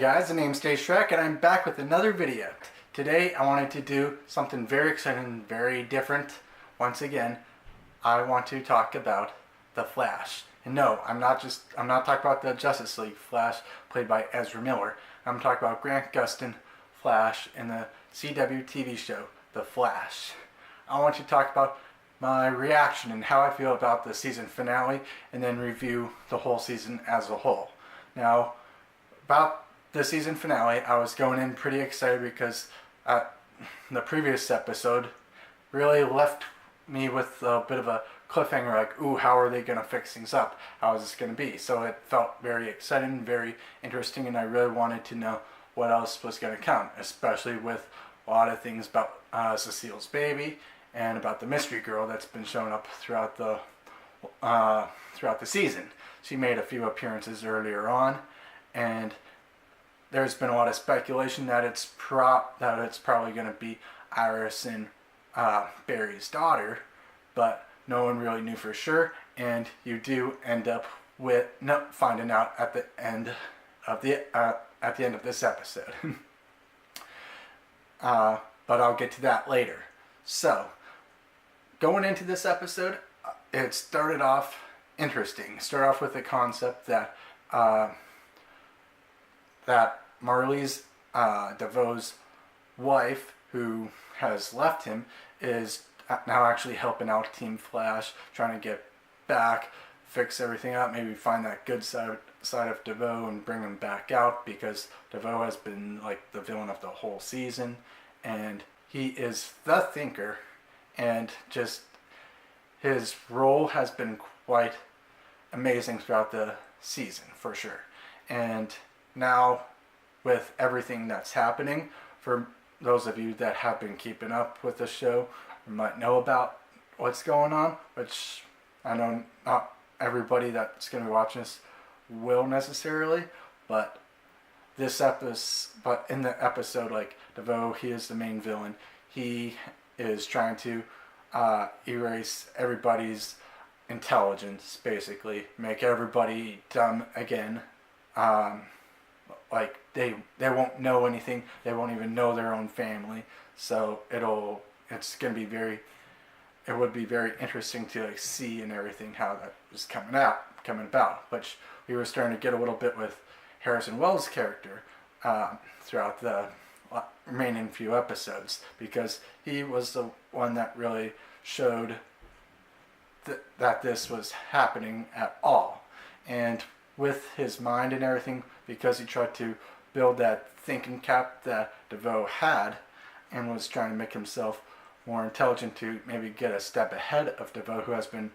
Guys, the name's Dave Shrek and I'm back with another video. Today I wanted to do something very exciting, very different. Once again, I want to talk about the Flash. And no, I'm not talking about the Justice League Flash played by Ezra Miller. I'm talking about Grant Gustin Flash in the CW TV show, The Flash. I want to talk about my reaction and how I feel about the season finale and then review the whole season as a whole. Now, about the season finale, I was going in pretty excited because the previous episode really left me with a bit of a cliffhanger, like, ooh, how are they going to fix things up? How is this going to be? So it felt very exciting, very interesting, and I really wanted to know what else was going to come, especially with a lot of things about Cecile's baby and about the mystery girl that's been showing up throughout the season. She made a few appearances earlier on, and there's been a lot of speculation that it's probably going to be Iris and Barry's daughter, but no one really knew for sure. And you do end up with finding out at the end of this episode. But I'll get to that later. So, going into this episode, it started off interesting. Start off with the concept that Marley's DeVoe's wife, who has left him, is now actually helping out Team Flash, trying to get back, fix everything up, maybe find that good side of DeVoe and bring him back out, because DeVoe has been like the villain of the whole season, and he is the thinker, and just his role has been quite amazing throughout the season for sure. And now, with everything that's happening, for those of you that have been keeping up with the show, you might know about what's going on, which I know not everybody that's going to be watching this will necessarily, but in the episode, like, DeVoe, he is the main villain. He is trying to erase everybody's intelligence, basically, make everybody dumb again. Like, they won't know anything, they won't even know their own family, so it would be very interesting to, like, see and everything how that was coming about, which we were starting to get a little bit with Harrison Wells' character throughout the remaining few episodes, because he was the one that really showed that this was happening at all. And with his mind and everything, because he tried to build that thinking cap that DeVoe had and was trying to make himself more intelligent to maybe get a step ahead of DeVoe, who has been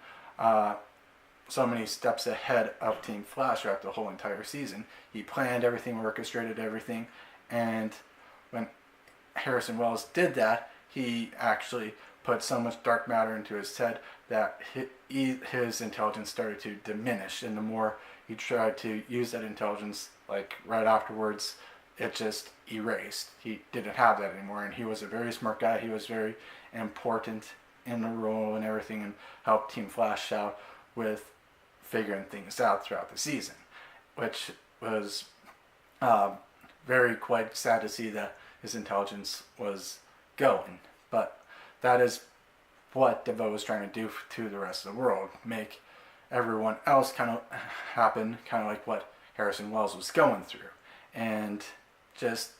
so many steps ahead of Team Flash throughout the whole entire season. He planned everything, orchestrated everything, and when Harrison Wells did that, he actually put so much dark matter into his head that his intelligence started to diminish, and the more he tried to use that intelligence, like, right afterwards, it just erased. He didn't have that anymore, and he was a very smart guy. He was very important in the role and everything, and helped Team Flash out with figuring things out throughout the season, which was very quite sad to see that his intelligence was going. But that is what DeVoe was trying to do to the rest of the world, make everyone else kind of happen, kind of like what Harrison Wells was going through. And just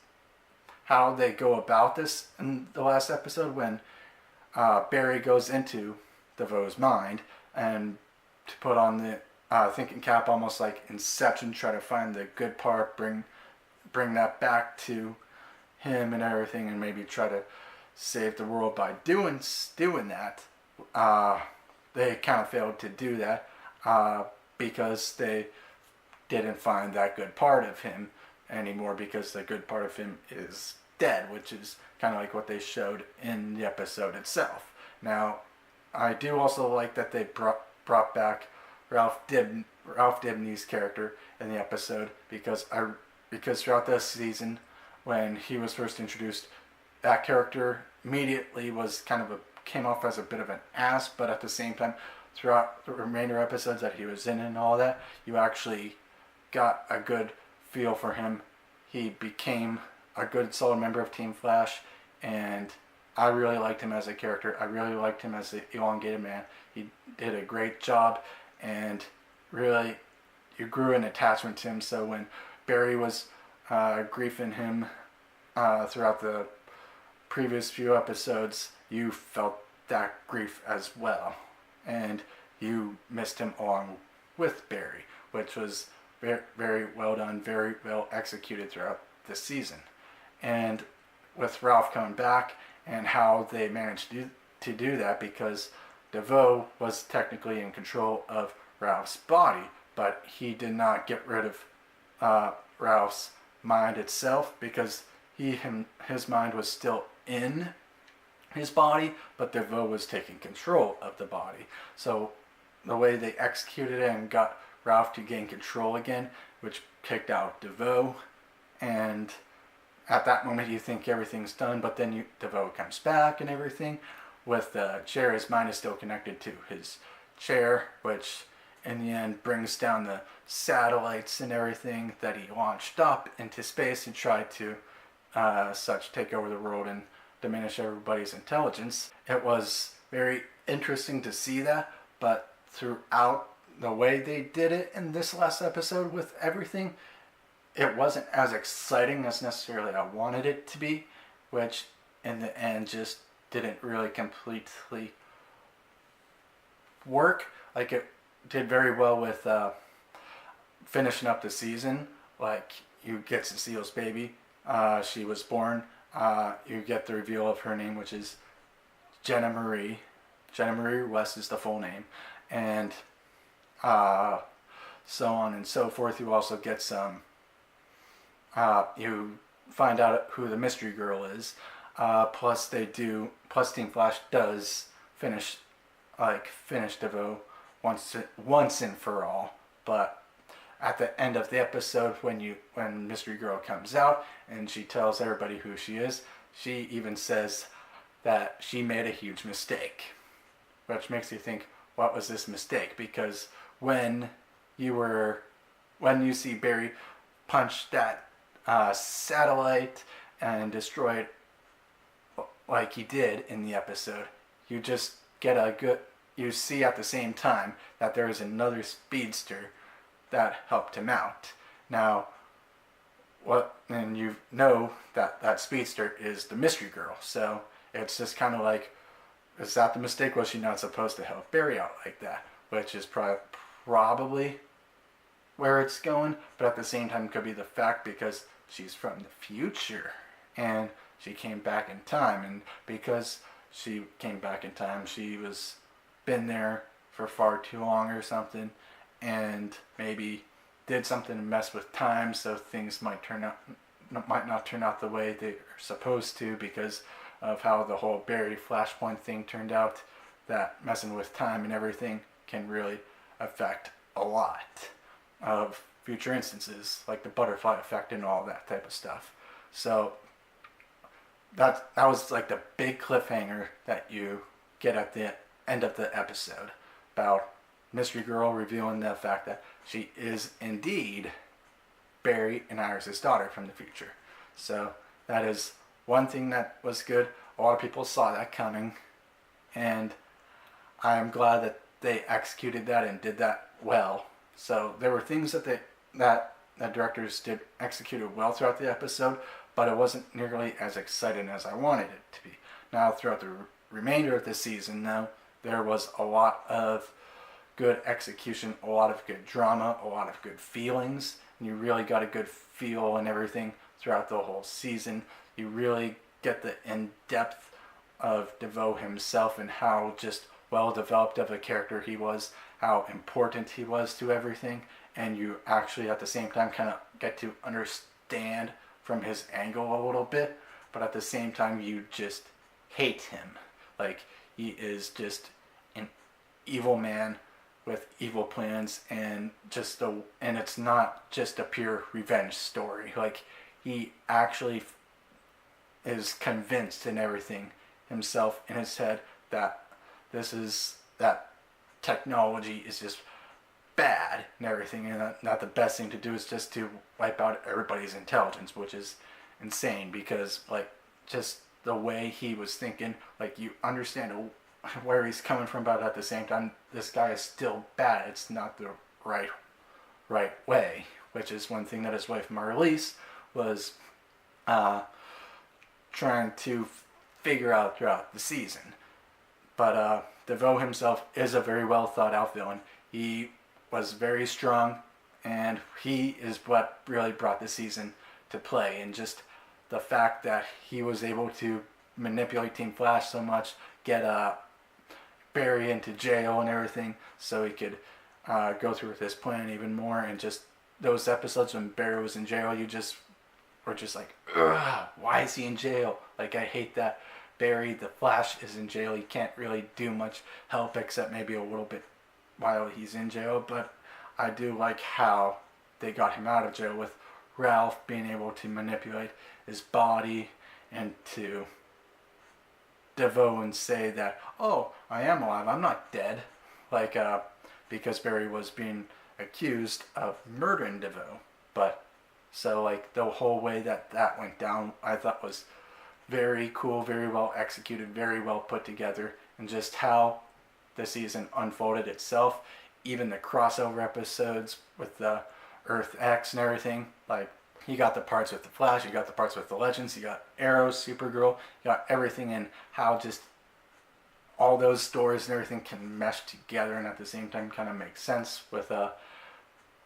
how they go about this in the last episode, when Barry goes into DeVoe's mind and to put on the thinking cap, almost like Inception, try to find the good part, bring that back to him and everything, and maybe try to save the world by doing that. They kind of failed to do that because they didn't find that good part of him anymore, because the good part of him is dead, which is kind of like what they showed in the episode itself. Now, I do also like that they brought back Ralph Dibny's character in the episode, because throughout this season, when he was first introduced, that character immediately came off as a bit of an ass, but at the same time, throughout the remainder episodes that he was in and all that, you actually got a good feel for him he became a good solid member of Team Flash, and I really liked him as a character. I really liked him as the elongated man. He did a great job, and really, you grew an attachment to him. So when Barry was griefing him throughout the previous few episodes, you felt that grief as well, and you missed him along with Barry, which was very, very well done, very well executed throughout the season. And with Ralph coming back and how they managed to do that, because DeVoe was technically in control of Ralph's body, but he did not get rid of Ralph's mind itself, because his mind was still in his body, but DeVoe was taking control of the body. So the way they executed it and got Ralph to gain control again, which kicked out DeVoe, and at that moment you think everything's done, but then DeVoe comes back and everything. With the chair, his mind is still connected to his chair, which in the end brings down the satellites and everything that he launched up into space and tried to take over the world and diminish everybody's intelligence. It was very interesting to see that, but throughout the way they did it in this last episode with everything, it wasn't as exciting as necessarily I wanted it to be, which in the end just didn't really completely work. Like, it did very well with finishing up the season. Like, you get Cecile's baby. She was born. You get the reveal of her name, which is Jenna Marie. Jenna Marie West is the full name. And so on and so forth. You also get some... you find out who the mystery girl is. Plus Team Flash does finish DeVoe once and for all. But at the end of the episode, when Mystery Girl comes out and she tells everybody who she is, she even says that she made a huge mistake, which makes you think, what was this mistake? Because when you see Barry punch that satellite and destroy it like he did in the episode, you just get you see at the same time that there is another speedster that helped him out. Now, and you know that speedster is the mystery girl. So it's just kind of like, is that the mistake? Was she not supposed to help Barry out like that? Which is probably where it's going, but at the same time, it could be the fact because she's from the future and she came back in time, and because she came back in time, she was been there for far too long or something, and maybe did something to mess with time, so things might not turn out the way they are supposed to, because of how the whole Barry Flashpoint thing turned out. That messing with time and everything can really affect a lot of future instances, like the butterfly effect and all that type of stuff. So that was like the big cliffhanger that you get at the end of the episode, about Mystery Girl revealing the fact that she is indeed Barry and Iris' daughter from the future. So that is one thing that was good. A lot of people saw that coming, and I'm glad that they executed that and did that well. So there were things that directors did executed well throughout the episode, but it wasn't nearly as exciting as I wanted it to be. Now, throughout the remainder of the season, though, there was a lot of good execution, a lot of good drama, a lot of good feelings, and you really got a good feel and everything throughout the whole season. You really get the in-depth of DeVoe himself and how just well-developed of a character he was, how important he was to everything, and you actually at the same time kind of get to understand from his angle a little bit, but at the same time you just hate him. Like, he is just an evil man with evil plans, and it's not just a pure revenge story. Like, he actually is convinced in everything himself in his head that that technology is just bad and everything, and not the best thing to do is just to wipe out everybody's intelligence, which is insane because like just the way he was thinking, like you understand where he's coming from, but at the same time this guy is still bad. It's not the right way, which is one thing that his wife Marlise was trying to figure out throughout the season. But DeVoe himself is a very well thought out villain. He was very strong, and he is what really brought the season to play. And just the fact that he was able to manipulate Team Flash so much, get Barry into jail and everything, so he could go through with his plan even more. And just those episodes when Barry was in jail, you just were just like, ugh, why is he in jail? Like, I hate that Barry, the Flash, is in jail. He can't really do much help except maybe a little bit while he's in jail. But I do like how they got him out of jail with Ralph being able to manipulate his body and to DeVoe and say that, oh, I am alive, I'm not dead. Like, because Barry was being accused of murdering DeVoe. But, so like the whole way that went down, I thought was very cool, very well executed, very well put together, and just how the season unfolded itself, even the crossover episodes with the Earth X and everything. Like, you got the parts with the Flash, you got the parts with the Legends, you got Arrow, Supergirl, you got everything, and how just all those stories and everything can mesh together and at the same time kind of make sense with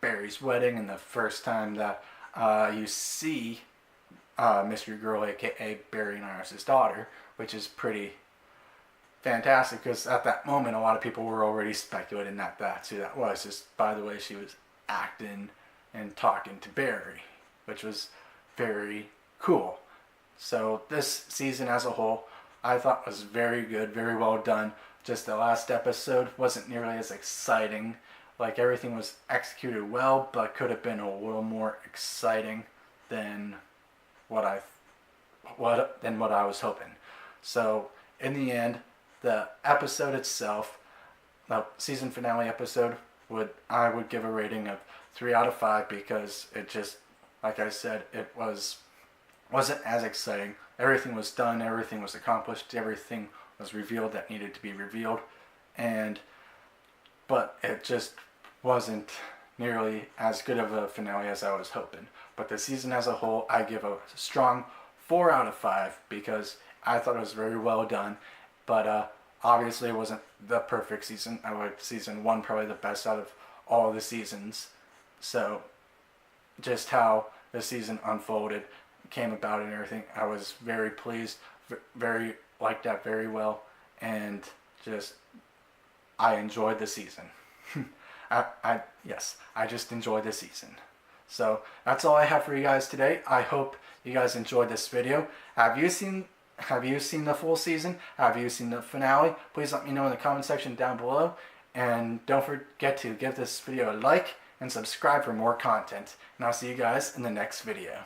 Barry's wedding and the first time that you see Mystery Girl, aka Barry and Iris' daughter, which is pretty fantastic because at that moment a lot of people were already speculating that that's who that was, just by the way she was acting and talking to Barry, which was very cool. So this season as a whole I thought was very good, very well done. Just the last episode wasn't nearly as exciting. Like, everything was executed well, but could have been a little more exciting than what I was hoping. So in the end, the episode itself, the season finale episode, I would give a rating of 3 out of 5 because it just, like I said, it wasn't as exciting. Everything was done, everything was accomplished, everything was revealed that needed to be revealed, but it just wasn't nearly as good of a finale as I was hoping. But the season as a whole, I give a strong 4 out of 5 because I thought it was very well done. But obviously it wasn't the perfect season. I liked season 1 probably the best out of all the seasons. So just how the season unfolded, came about and everything, I was very pleased, very liked that very well, and just I enjoyed the season. I just enjoyed the season. So that's all I have for you guys today. I hope you guys enjoyed this video. Have you seen the full season? Have you seen the finale? Please let me know in the comment section down below. And don't forget to give this video a like and subscribe for more content. And I'll see you guys in the next video.